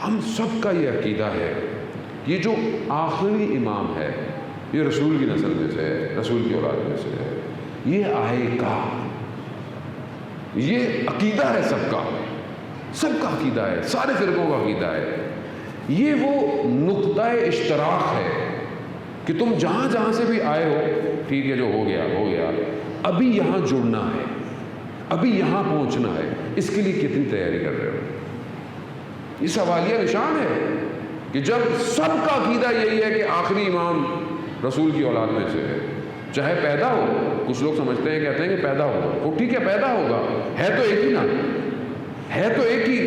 ہم سب کا یہ عقیدہ ہے، یہ جو آخری امام ہے یہ رسول کی نسل میں سے ہے، رسول کی اولاد میں سے ہے، یہ آئے گا، یہ عقیدہ ہے سب کا عقیدہ ہے، سارے فرقوں کا عقیدہ ہے۔ یہ وہ نقطہ اشتراک ہے کہ تم جہاں جہاں سے بھی آئے ہو، ٹھیک ہے، جو ہو گیا، ابھی یہاں جڑنا ہے، ابھی یہاں پہنچنا ہے، اس کے لیے کتنی تیاری کر رہے ہو؟ یہ سوالیہ نشان ہے کہ جب سب کا عقیدہ یہی ہے کہ آخری امام رسول کی اولاد میں سے ہے، چاہے پیدا ہو، کچھ لوگ سمجھتے ہیں، کہتے ہیں کہ پیدا ہوگا، وہ ٹھیک ہے پیدا ہوگا، ہے تو ایک ہی نا، ہے تو ایک ہی،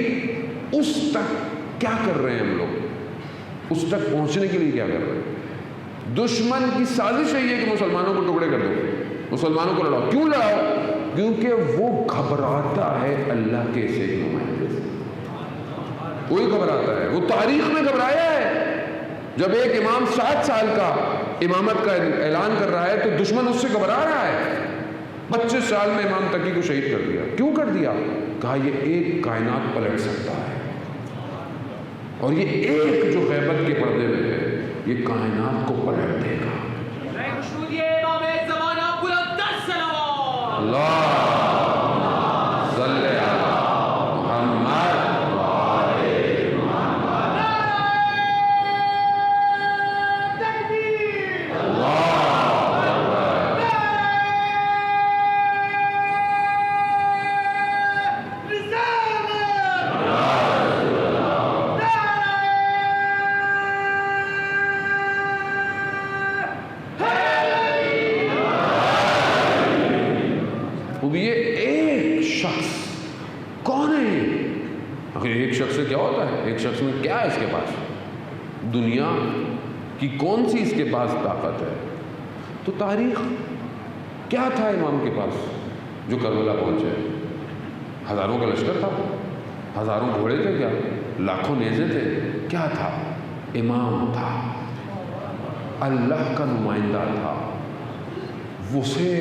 اس تک کیا کر رہے ہیں ہم لوگ؟ اس تک پہنچنے کے لیے کیا کر رہے ہیں؟ دشمن کی سازش ہے یہ کہ مسلمانوں کو ٹکڑے کر دو، مسلمانوں کو لڑاؤ۔ کیوں لڑاؤ؟ کیونکہ وہ گھبراتا ہے اللہ کے اس ایک نمائندے سے، کوئی گھبراتا ہے، وہ تاریخ میں گھبرایا ہے۔ جب ایک امام 7 سال کا امامت کا اعلان کر رہا ہے تو دشمن اس سے گھبرا رہا ہے۔ 25 سال میں امام تقی کو شہید کر دیا۔ کیوں کر دیا؟ کہا یہ ایک کائنات پلٹ سکتا ہے، اور یہ ایک جو غیبت کے پردے میں ہے یہ کائنات کو پلٹ دے گا۔ ایک شخص میں کیا ہے اس کے پاس؟ دنیا کی کون سی اس کے پاس طاقت ہے؟ تو تاریخ کیا تھا امام کے پاس جو کربلا پہنچے؟ ہزاروں کا لشکر تھا، ہزاروں گھوڑے تھے کیا؟ لاکھوں نیزے تھے؟ کیا تھا؟ امام تھا، اللہ کا نمائندہ تھا، اسے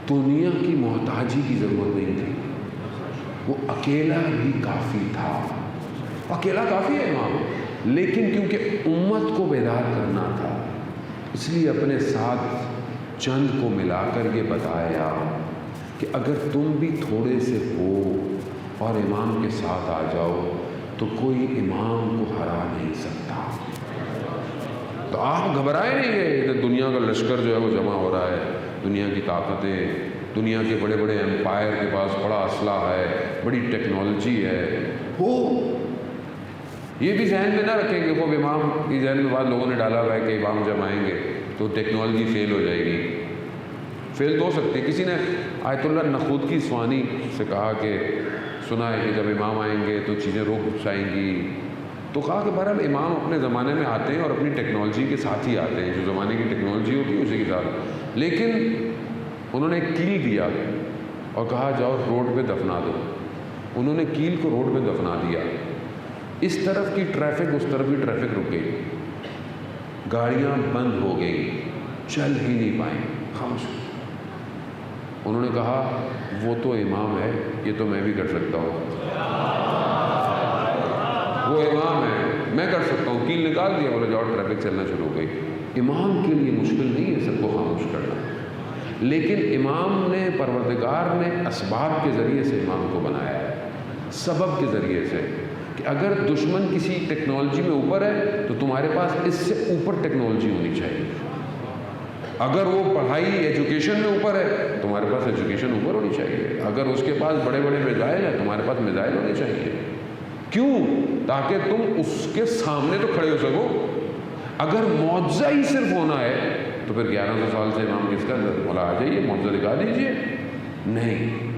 دنیا کی محتاجی کی ضرورت نہیں تھی، وہ اکیلا بھی کافی تھا۔ اکیلا کافی ہے امام، لیکن کیونکہ امت کو بیدار کرنا تھا اس لیے اپنے ساتھ چند کو ملا کر یہ بتایا کہ اگر تم بھی تھوڑے سے ہو اور امام کے ساتھ آ جاؤ تو کوئی امام کو ہرا نہیں سکتا۔ تو آپ گھبرائے نہیں گئے، دنیا کا لشکر جو ہے وہ جمع ہو رہا ہے، دنیا کی طاقتیں، دنیا کے بڑے بڑے امپائر کے پاس بڑا اسلحہ ہے، بڑی ٹیکنالوجی ہے، وہ یہ بھی ذہن میں نہ رکھیں کہ وہ امام کی ذہن میں بعد لوگوں نے ڈالا ہوا ہے کہ امام جب آئیں گے تو ٹیکنالوجی فیل ہو جائے گی۔ فیل تو ہو سکتی ہے۔ کسی نے آیت اللہ نخودکی اسوانی سے کہا کہ سنا ہے کہ جب امام آئیں گے تو چیزیں رک جائیں گی، تو کہا کہ بہرحال امام اپنے زمانے میں آتے ہیں اور اپنی ٹیکنالوجی کے ساتھ ہی آتے ہیں، جو زمانے کی ٹیکنالوجی ہوتی ہے اسی کے ساتھ، لیکن انہوں نے کیل دیا اور کہا جاؤ روڈ پہ دفنا دو۔ انہوں نے کیل کو روڈ پہ دفنا دیا، اس طرف کی ٹریفک اس طرف کی ٹریفک رک گئی، گاڑیاں بند ہو گئی، چل ہی نہیں پائیں، خاموش۔ انہوں نے کہا وہ تو امام ہے، یہ تو میں بھی کر سکتا ہوں، وہ امام ہے میں کر سکتا ہوں، کیل نکال دیا، بولے جاؤ ٹریفک چلنا شروع ہو گئی۔ امام کے لیے مشکل نہیں ہے سب کو خاموش کرنا، لیکن امام نے، پروردگار نے اسباب کے ذریعے سے امام کو بنایا ہے، سبب کے ذریعے سے، کہ اگر دشمن کسی ٹیکنالوجی میں اوپر ہے تو تمہارے پاس اس سے اوپر ٹیکنالوجی ہونی چاہیے، اگر وہ پڑھائی ایجوکیشن میں اوپر ہے تمہارے پاس ایجوکیشن اوپر ہونی چاہیے، اگر اس کے پاس بڑے بڑے میزائل ہیں تمہارے پاس میزائل ہونے چاہیے۔ کیوں؟ تاکہ تم اس کے سامنے تو کھڑے ہو سکو۔ اگر معجزہ ہی صرف ہونا ہے تو پھر 1100 سال سے امام کس کا بولا آ جائیے معجزہ دکھا دیجئے، نہیں،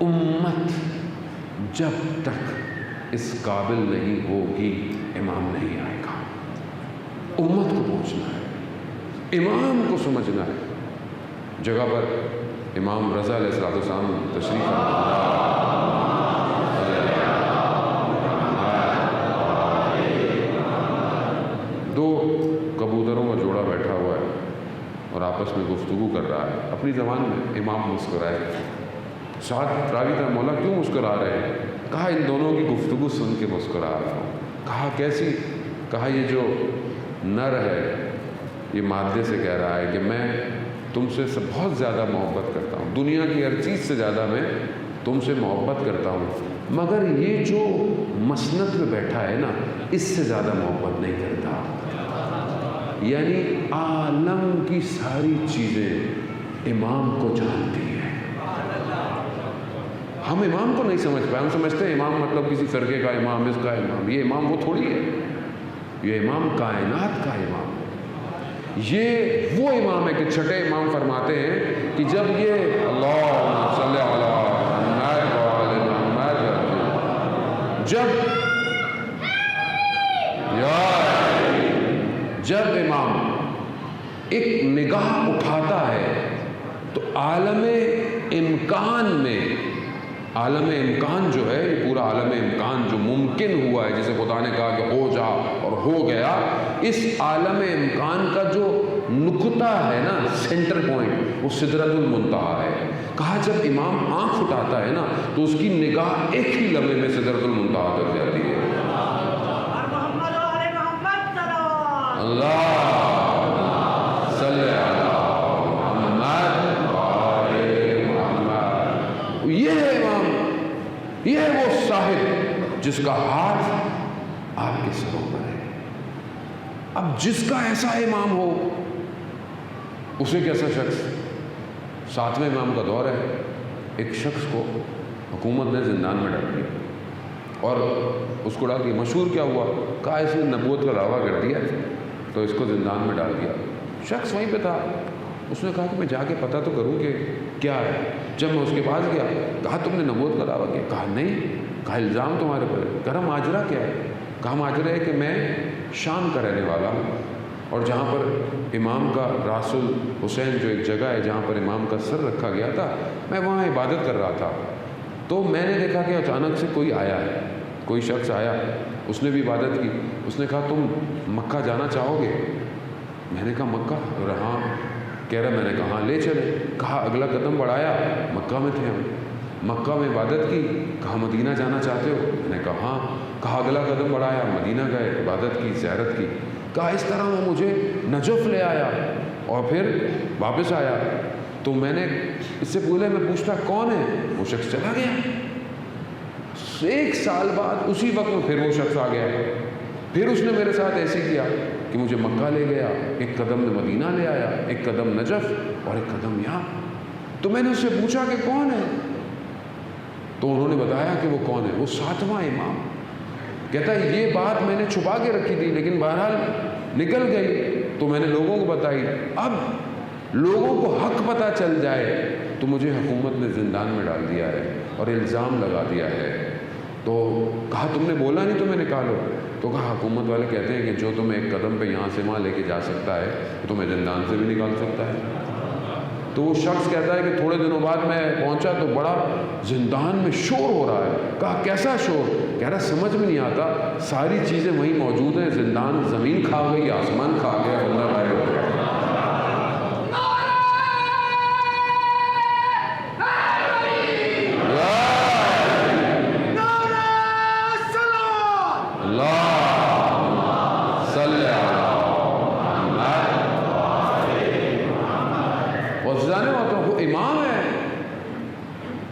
امت جب تک اس قابل نہیں ہوگی امام نہیں آئے گا۔ امت کو پہنچنا ہے، امام کو سمجھنا ہے۔ جگہ پر امام رضا علیہ السلام تشریف دو کبوتروں کا جوڑا بیٹھا ہوا ہے اور آپس میں گفتگو کر رہا ہے اپنی زبان میں، امام مسکرائے، ساتھ راوی کا مولا کیوں مسکرا رہے ہیں؟ کہا ان دونوں کی گفتگو سن کے مسکرا رہا ہوں۔ کہا کیسی؟ کہا یہ جو نر ہے یہ مادے سے کہہ رہا ہے کہ میں تم سے بہت زیادہ محبت کرتا ہوں، دنیا کی ہر چیز سے زیادہ میں تم سے محبت کرتا ہوں، مگر یہ جو مسند پہ بیٹھا ہے نا اس سے زیادہ محبت نہیں کرتا۔ یعنی عالم کی ساری چیزیں امام کو جانتی ہیں۔ ہم امام کو نہیں سمجھ پائے، ہم سمجھتے ہیں امام مطلب کسی فرقے کا امام، اس کا امام۔ یہ امام وہ تھوڑی ہے، یہ امام کائنات کا امام ہے۔ یہ وہ امام ہے کہ چھٹے امام فرماتے ہیں کہ جب یہ اللہم صلی علی محمد وعلی محمد، جب امام ایک نگاہ اٹھاتا ہے تو عالم امکان میں، عالم امکان جو ہے یہ پورا عالم امکان جو ممکن ہوا ہے، جسے خدا نے کہا کہ ہو جا اور ہو گیا، اس عالم امکان کا جو نقطہ ہے نا، سینٹر پوائنٹ، وہ سدرۃ المنتہا ہے۔ کہا جب امام آنکھ اٹھاتا ہے نا تو اس کی نگاہ ایک ہی لمحے میں سدرۃ المنتہا تک جاتی ہے۔ اللہ صلی علی محمد وعلی محمد۔ یہ ہے امام، یہ ہے وہ صاحب جس کا ہاتھ آپ کے سروں پر ہے۔ اب جس کا ایسا امام ہو اسے کیسا شخص؟ 7ویں امام کا دور ہے، ایک شخص کو حکومت نے زندان میں ڈال دیا اور اس کو ڈال دیا۔ مشہور کیا ہوا؟ کہا اس نے نبوت کا دعویٰ کر دیا تو اس کو زندان میں ڈال دیا۔ شخص وہیں پہ تھا، اس نے کہا کہ میں جا کے پتہ تو کروں کہ کیا ہے۔ جب میں اس کے پاس گیا، کہا تم نے نبوت کا دعویٰ کیا؟ کہا نہیں۔ کہا الزام تمہارے پر ہے؟ کہا ماجرا کیا ہے؟ کہا ماجرا ہے کہ میں شام کا رہنے والا ہوں اور جہاں پر امام کا راس الحسین جو ایک جگہ ہے جہاں پر امام کا سر رکھا گیا تھا، میں وہاں عبادت کر رہا تھا تو میں نے دیکھا کہ اچانک سے کوئی آیا ہے، کوئی شخص آیا، اس نے بھی عبادت کی۔ اس نے کہا تم مکہ جانا چاہو گے؟ میں نے کہا مکہ؟ ہاں۔ کہہ رہا، میں نے کہا ہاں لے چلے۔ کہا اگلا قدم بڑھایا، مکہ میں تھے ہم، مکہ میں عبادت کی۔ کہا مدینہ جانا چاہتے ہو؟ میں نے کہا ہاں۔ کہا اگلا قدم بڑھایا، مدینہ گئے، عبادت کی، زیارت کی۔ کہا اس طرح وہ مجھے نجف لے آیا اور پھر واپس آیا تو میں نے اس سے پہلے میں پوچھتا کون ہے، وہ شخص چلا گیا۔ 1 سال بعد اسی وقت میں پھر وہ شخص آ گیا، پھر اس نے میرے ساتھ ایسے کیا کہ مجھے مکہ لے گیا، ایک قدم میں مدینہ لے آیا، ایک قدم نجف اور ایک قدم یہاں۔ تو میں نے اس سے پوچھا کہ کون ہے، تو انہوں نے بتایا کہ وہ کون ہے، وہ 7واں امام۔ کہتا ہے یہ بات میں نے چھپا کے رکھی تھی لیکن بہرحال نکل گئی تو میں نے لوگوں کو بتائی۔ اب لوگوں کو حق پتہ چل جائے تو مجھے حکومت نے زندان میں ڈال دیا ہے اور الزام لگا دیا ہے۔ تو کہا تم نے بولا نہیں تو میں نکالو؟ تو کہا حکومت والے کہتے ہیں کہ جو تمہیں ایک قدم پہ یہاں سے وہاں لے کے جا سکتا ہے تو تمہیں زندان سے بھی نکال سکتا ہے۔ تو وہ شخص کہتا ہے کہ تھوڑے دنوں بعد میں پہنچا تو بڑا زندان میں شور ہو رہا ہے۔ کہا کیسا شور؟ کہہ رہا سمجھ میں نہیں آتا، ساری چیزیں وہیں موجود ہیں، زندان زمین کھا گئی، آسمان کھا گیا، بندہ غائب ہو گیا۔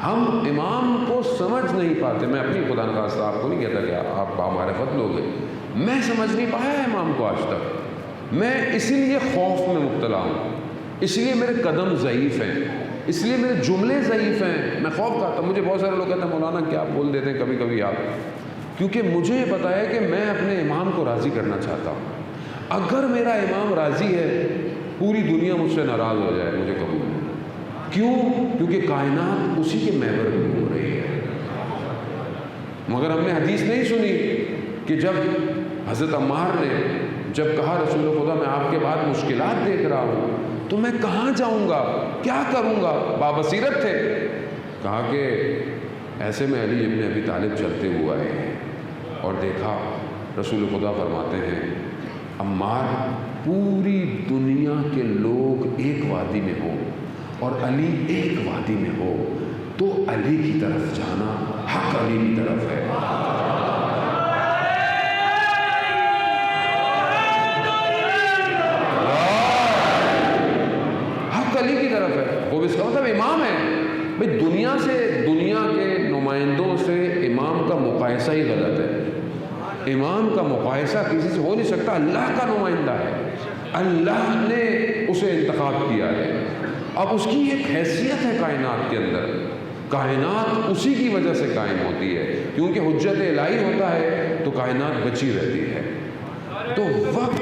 ہم امام کو سمجھ نہیں پاتے۔ میں اپنی خدا نخواستہ آپ کو نہیں کہتا کہ آپ بامعرفت لوگ ہیں، میں سمجھ نہیں پایا امام کو آج تک۔ میں اسی لیے خوف میں مبتلا ہوں، اس لیے میرے قدم ضعیف ہیں، اس لیے میرے جملے ضعیف ہیں، میں خوف کھاتا ہوں۔ مجھے بہت سارے لوگ کہتے ہیں مولانا کیا بول دیتے ہیں کبھی کبھی آپ، کیونکہ مجھے یہ پتا ہے کہ میں اپنے امام کو راضی کرنا چاہتا ہوں۔ اگر میرا امام راضی ہے پوری دنیا مجھ سے ناراض ہو جائے، مجھے قبول ہے۔ کیوں؟ کیونکہ کائنات اسی کے محور میں ہو رہی ہے۔ مگر ہم نے حدیث نہیں سنی کہ جب حضرت عمار نے جب کہا رسول خدا میں آپ کے بعد مشکلات دیکھ رہا ہوں تو میں کہاں جاؤں گا، کیا کروں گا، بابصیرت تھے۔ کہا کہ ایسے میں علی ابن ابی طالب چلتے ہوئے آئے ہیں اور دیکھا رسول خدا فرماتے ہیں عمار پوری دنیا کے لوگ ایک وادی میں ہو اور علی ایک وادی میں ہو تو علی کی طرف جانا حق علی کی طرف ہے۔ مقایسہ ہی غلط ہے۔ امام کا مقایسہ کسی سے ہو نہیں سکتا، اللہ کا نمائندہ ہے، اللہ نے اسے انتخاب کیا ہے، اب اس کی ایک حیثیت ہے کائنات کے اندر، کائنات اسی کی وجہ سے قائم ہوتی ہے، کیونکہ حجت الہی ہوتا ہے تو کائنات بچی رہتی ہے۔ تو وقت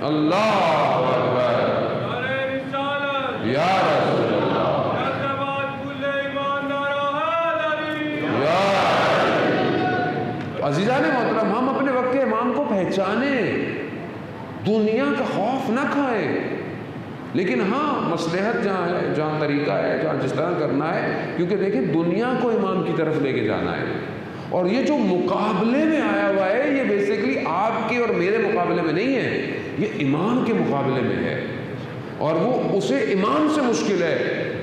اللہ اکبر یا رسول اللہ یا عزیزان محترم، ہم اپنے وقت کے امام کو پہچانیں، دنیا کا خوف نہ کھائیں، لیکن ہاں مصلحت جہاں ہے، جہاں طریقہ ہے، جہاں جس طرح کرنا ہے، کیونکہ دیکھیں دنیا کو امام کی طرف لے کے جانا ہے، اور یہ جو مقابلے میں آیا ہوا ہے یہ بیسیکلی آپ کے اور میرے مقابلے میں نہیں ہے، یہ امام کے مقابلے میں ہے، اور وہ اسے امام سے مشکل ہے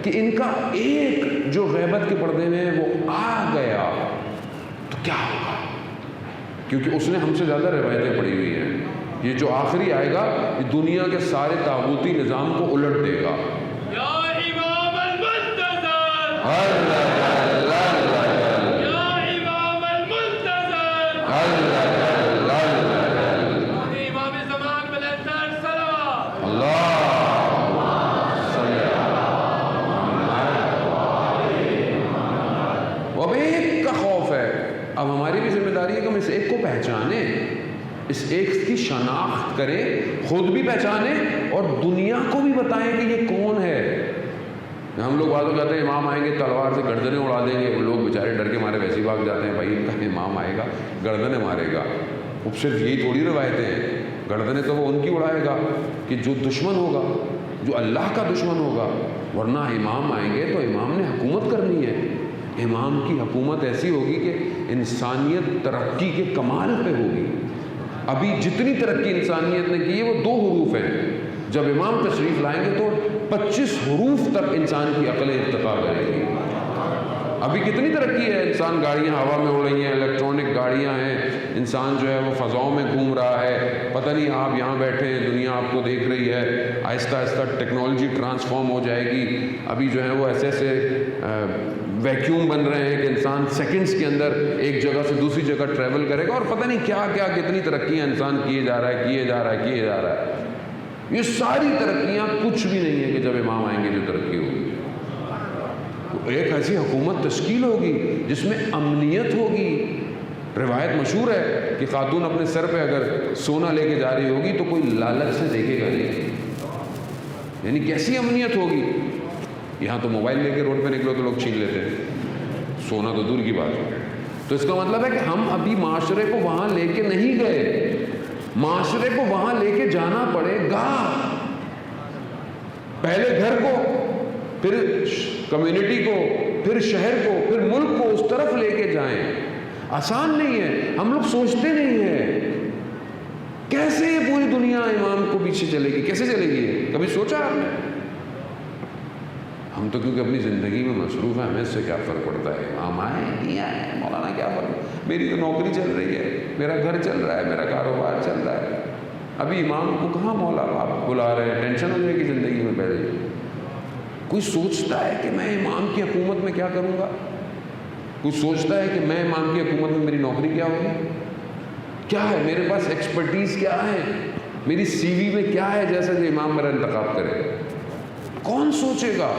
کہ ان کا ایک جو غیبت کے پردے میں ہے وہ آ گیا تو کیا ہوگا، کیونکہ اس نے ہم سے زیادہ روایتیں پڑھی ہوئی ہیں۔ یہ جو آخری آئے گا یہ دنیا کے سارے طاغوتی نظام کو الٹ دے گا۔ یا امام المنتظر، یا امام المنتظر، امام زمان بلندر صلوات اب ایک کا خوف ہے، اب ہماری بھی ذمہ داری ہے کہ ہم اس ایک کو پہچانیں، اس ایک کی شناخت کریں، خود بھی پہچانیں اور دنیا کو بھی بتائیں کہ یہ کون ہے۔ ہم لوگ بعض کہتے ہیں امام آئیں گے تلوار سے گردنیں اڑا دیں گے، وہ لوگ بیچارے ڈر کے مارے ویسے ہی بھاگ جاتے ہیں، بھائی ان کا امام آئے گا گردنیں مارے گا۔ اب صرف یہی تھوڑی روایتیں ہیں، گردنیں تو وہ ان کی اڑائے گا کہ جو دشمن ہوگا، جو اللہ کا دشمن ہوگا، ورنہ امام آئیں گے تو امام نے حکومت کرنی ہے، امام کی حکومت ایسی ہوگی کہ انسانیت ترقی کے کمال پہ ہوگی۔ ابھی جتنی ترقی انسانیت نے کی ہے وہ 2 حروف ہیں، جب امام تشریف لائیں گے تو 25 حروف تک انسان کی عقل ارتقا کرے گی۔ ابھی کتنی ترقی ہے، انسان گاڑیاں ہوا میں اڑ رہی ہیں، الیکٹرانک گاڑیاں ہیں، انسان جو ہے وہ فضاؤں میں گھوم رہا ہے، پتہ نہیں آپ یہاں بیٹھے ہیں دنیا آپ کو دیکھ رہی ہے، آہستہ آہستہ ٹیکنالوجی ٹرانسفارم ہو جائے گی۔ ابھی جو ہے وہ ایسے ویکیوم بن رہے ہیں کہ انسان سیکنڈز کے اندر ایک جگہ سے دوسری جگہ ٹریول کرے گا، اور پتہ نہیں کیا کیا کتنی ترقیاں انسان کیے جا رہا ہے۔ یہ ساری ترقیاں کچھ بھی نہیں ہے کہ جب امام آئیں گے جو ترقی ہوگی، ایک ایسی حکومت تشکیل ہوگی جس میں امنیت ہوگی۔ روایت مشہور ہے کہ خاتون اپنے سر پہ اگر سونا لے کے جا رہی ہوگی تو کوئی لالچ سے دیکھے گا نہیں، یعنی کیسی امنیت ہوگی۔ یہاں تو موبائل لے کے روڈ پہ نکلو تو لوگ چھین لیتے ہیں، سونا تو دور کی بات ہے۔ تو اس کا مطلب ہے کہ ہم ابھی معاشرے کو وہاں لے کے نہیں گئے، معاشرے کو وہاں لے کے جانا پڑے گا، پہلے گھر کو، پھر کمیونٹی کو، پھر شہر کو، پھر ملک کو، اس طرف لے کے جائیں۔ آسان نہیں ہے، ہم لوگ سوچتے نہیں ہیں کیسے یہ پوری دنیا امام کو پیچھے چلے گی، کیسے چلے گی، کبھی سوچا آپ نے؟ ہم تو کیونکہ اپنی زندگی میں مصروف ہیں، ہمیں اس سے کیا فرق پڑتا ہے، امام آئے نہیں آئے مولانا کیا فرق، میری تو نوکری چل رہی ہے، میرا گھر چل رہا ہے، میرا کاروبار چل رہا ہے، ابھی امام کو کہاں مولا آپ بلا رہے ہیں، ٹینشن ہو جائے گی زندگی میں پہلے۔ کوئی سوچتا ہے کہ میں امام کی حکومت میں کیا کروں گا؟ کوئی سوچتا ہے کہ میں امام کی حکومت میں میری نوکری کیا ہوگی، کیا ہے میرے پاس ایکسپرٹیز، کیا ہے میری سی وی میں، کیا ہے جیسا کہ امام میرا انتخاب کرے؟ کون سوچے گا؟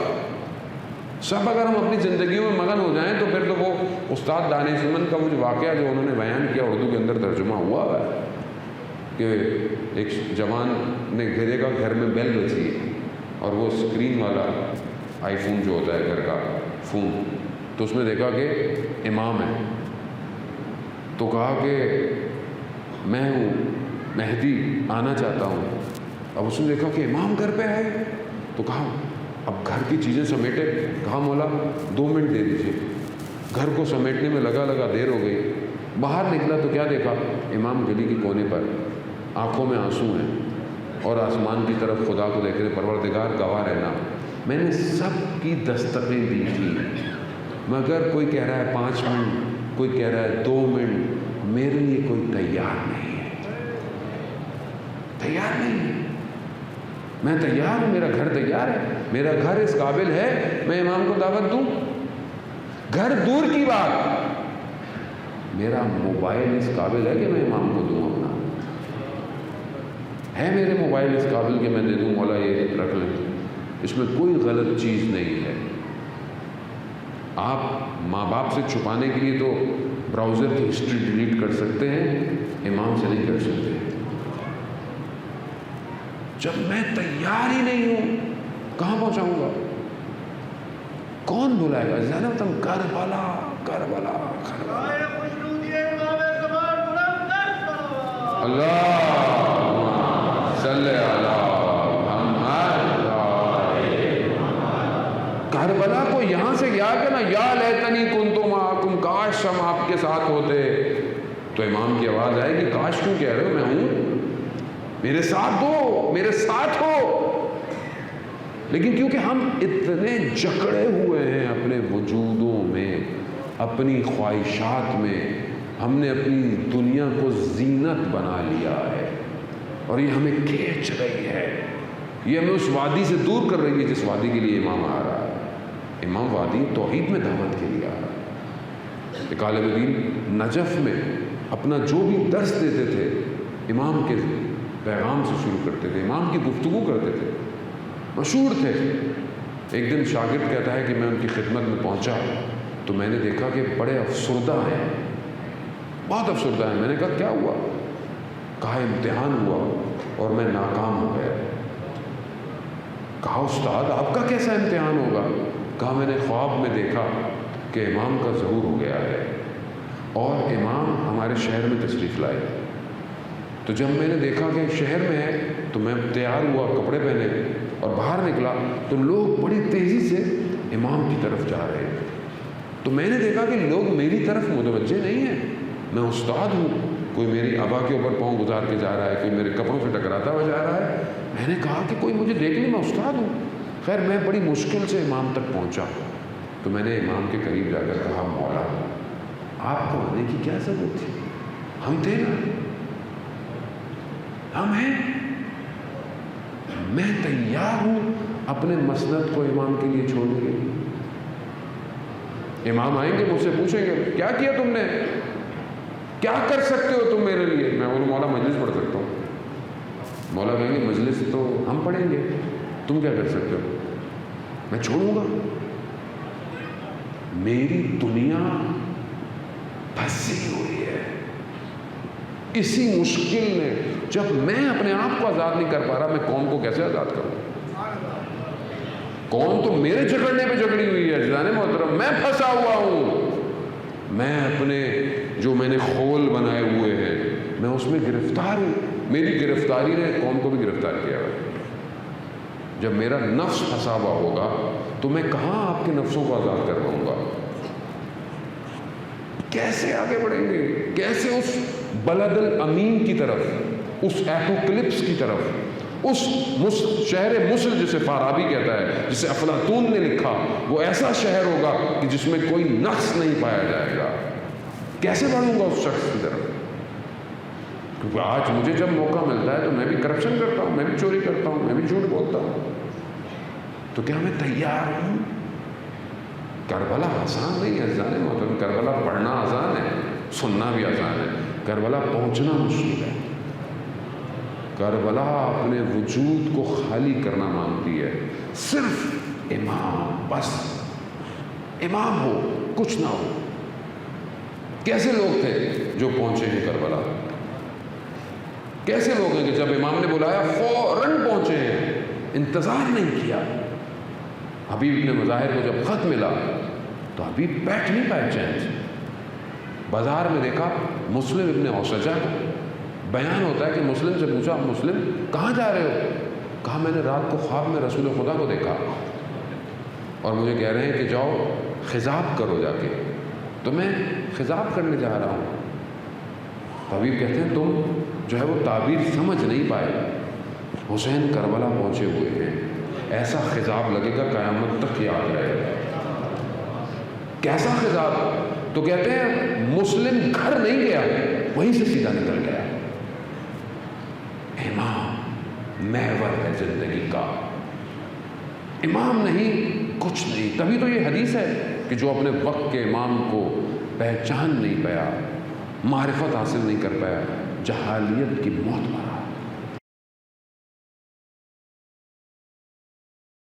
سب اگر ہم اپنی زندگیوں میں مگن ہو جائیں تو پھر تو وہ استاد دانش من کا وہ جو واقعہ جو انہوں نے بیان کیا اردو کے اندر ترجمہ ہوا ہے کہ ایک جوان نے گھرے کا گھر میں بیل بجی اور وہ اسکرین والا آئی فون جو ہوتا ہے گھر کا فون، تو اس میں دیکھا کہ امام ہے، تو کہا کہ میں ہوں مہدی، آنا چاہتا ہوں۔ اب اس نے دیکھا کہ امام گھر پہ ہے تو کہا اب گھر کی چیزیں سمیٹے، کہا مولا 2 منٹ دے دیجیے، گھر کو سمیٹنے میں لگا دیر ہو گئی، باہر نکلا تو کیا دیکھا، امام گلی کے کونے پر آنکھوں میں آنسو ہیں اور آسمان کی طرف خدا کو دیکھ رہے، پروردگار گواہ رہنا میں نے سب کی دستکیں دی تھی، مگر کوئی کہہ رہا ہے 5 منٹ، کوئی کہہ رہا ہے 2 منٹ، میرے لیے کوئی تیار نہیں ہے، تیار نہیں ہے، میں تیار ہوں، میرا گھر تیار ہے، میرا گھر اس قابل ہے میں امام کو دعوت دوں۔ گھر دور کی بات، میرا موبائل اس قابل ہے کہ میں امام کو دوں اپنا؟ ہے میرے موبائل اس قابل کہ میں دے دوں مولا یہ رکھ لیں؟ اس میں کوئی غلط چیز نہیں ہے۔ آپ ماں باپ سے چھپانے کے لیے تو براؤزر کی ہسٹری ڈیلیٹ کر سکتے ہیں، امام سے نہیں کر سکتے۔ جب میں تیار ہی نہیں ہوں کہاں پہنچاؤں گا؟ کون بلائے گا؟ زیادہ تم کربلا کربلا اللہ صلی کربلا کو یہاں سے یاد ہے نا، یا لیتنی کنت معکم، کاش ہم آپ کے ساتھ ہوتے، تو امام کی آواز آئے گی کاش کیوں کہہ رہے ہو، میں ہوں، میرے ساتھ دو، میرے ساتھ ہو۔ لیکن کیونکہ ہم اتنے جکڑے ہوئے ہیں اپنے وجودوں میں، اپنی خواہشات میں، ہم نے اپنی دنیا کو زینت بنا لیا ہے، اور یہ ہمیں کھینچ رہی ہے، یہ ہمیں اس وادی سے دور کر رہی ہے جس وادی کے لیے امام آ رہا ہے۔ امام وادی توحید میں دعوت کے لیے آ رہا ہے۔ ایک عالم دین نجف میں اپنا جو بھی درس دیتے تھے امام کے پیغام سے شروع کرتے تھے، امام کی گفتگو کرتے تھے، مشہور تھے۔ ایک دن شاگرد کہتا ہے کہ میں ان کی خدمت میں پہنچا تو میں نے دیکھا کہ بڑے افسردہ ہیں، بہت افسردہ ہیں۔ میں نے کہا کیا ہوا؟ کہا امتحان ہوا اور میں ناکام ہو گیا۔ کہا استاد آپ کا کیسا امتحان ہوگا؟ کہا میں نے خواب میں دیکھا کہ امام کا ظہور ہو گیا ہے اور امام ہمارے شہر میں تشریف لائے، تو جب میں نے دیکھا کہ شہر میں ہے تو میں تیار ہوا، کپڑے پہنے اور باہر نکلا تو لوگ بڑی تیزی سے امام کی طرف جا رہے ہیں، تو میں نے دیکھا کہ لوگ میری طرف متوجہ نہیں ہیں، میں استاد ہوں، کوئی میری ابا کے اوپر پاؤں گزار کے جا رہا ہے، کوئی میرے کپڑوں سے ٹکراتا ہوا جا رہا ہے۔ میں نے کہا کہ کوئی مجھے دیکھ نہیں، میں استاد ہوں۔ خیر میں بڑی مشکل سے امام تک پہنچا تو میں نے امام کے قریب جا کر کہا مولا آپ کو آنے کی کیا ضرورت تھی؟ ہم تھے نا، ہم ہیں، میں تیار ہوں اپنے مسند کو امام کے لیے چھوڑنے کے لیے۔ امام آئیں گے مجھ سے پوچھیں گے کیا کیا تم نے، کیا کر سکتے ہو تم میرے لیے؟ میں بولوں مولا مجلس پڑھ سکتا ہوں۔ مولا کہیں گے مجلس تو ہم پڑھیں گے، تم کیا کر سکتے ہو؟ میں چھوڑوں گا؟ میری دنیا پھنسی ہوئی ہے اسی مشکل میں، جب میں اپنے آپ کو آزاد نہیں کر پا رہا، میں قوم کو کیسے آزاد کروں؟ قوم تو میرے جھگڑنے پہ جھگڑی ہوئی ہے جنان محترم، میں پھنسا ہوا ہوں، میں اپنے جو میں نے خول بنائے ہوئے ہیں میں اس میں گرفتار ہوں، میری گرفتاری نے قوم کو بھی گرفتار کیا ہے۔ جب میرا نفس پھنسا ہوا ہوگا تو میں کہاں آپ کے نفسوں کو آزاد کر پاؤں گا؟ کیسے آگے بڑھیں گے؟ کیسے اس بلد الامین کی طرف، اس ایپوکلپس کی طرف، اس شہر مصر جسے فارابی کہتا ہے، جسے افلاطون نے لکھا، وہ ایسا شہر ہوگا کہ جس میں کوئی نقص نہیں پایا جائے گا۔ کیسے بڑھوں گا اس شخص کی طرف؟ کیونکہ آج مجھے جب موقع ملتا ہے تو میں بھی کرپشن کرتا ہوں، میں بھی چوری کرتا ہوں، میں بھی جھوٹ بولتا ہوں، تو کیا میں تیار ہوں؟ کربلا آسان نہیں ہے جانے محترم، کربلا پڑھنا آسان ہے، سننا بھی آسان ہے، کربلا پہنچنا مشکل ہے۔ کربلا اپنے وجود کو خالی کرنا مانگتی ہے، صرف امام، بس امام ہو، کچھ نہ ہو۔ کیسے لوگ تھے جو پہنچے ہیں کربلا؟ کیسے لوگ ہیں کہ جب امام نے بلایا فوراً پہنچے ہیں، انتظار نہیں کیا؟ حبیب ابن مظاہر کو جب خط ملا تو حبیب بیٹھ نہیں پائے چین سے، بازار میں دیکھا مسلم ابن اوسجہ کو، بیان ہوتا ہے کہ مسلم سے پوچھا مسلم کہاں جا رہے ہو؟ کہا میں نے رات کو خواب میں رسول خدا کو دیکھا اور مجھے کہہ رہے ہیں کہ جاؤ خضاب کرو جا کے، تو میں خضاب کرنے جا رہا ہوں۔ حبیب کہتے ہیں تم جو ہے وہ تعبیر سمجھ نہیں پائے، حسین کربلا پہنچے ہوئے ہیں، ایسا خضاب لگے گا قیامت تک یاد رہے گا۔ کیسا خضاب؟ تو کہتے ہیں مسلم گھر نہیں گیا، وہیں سے سیدھا نکل گیا۔ امام محور ہے زندگی کا، امام نہیں کچھ نہیں۔ تبھی تو یہ حدیث ہے کہ جو اپنے وقت کے امام کو پہچان نہیں پایا معرفت حاصل نہیں کر پایا، جہالیت کی موت مرا۔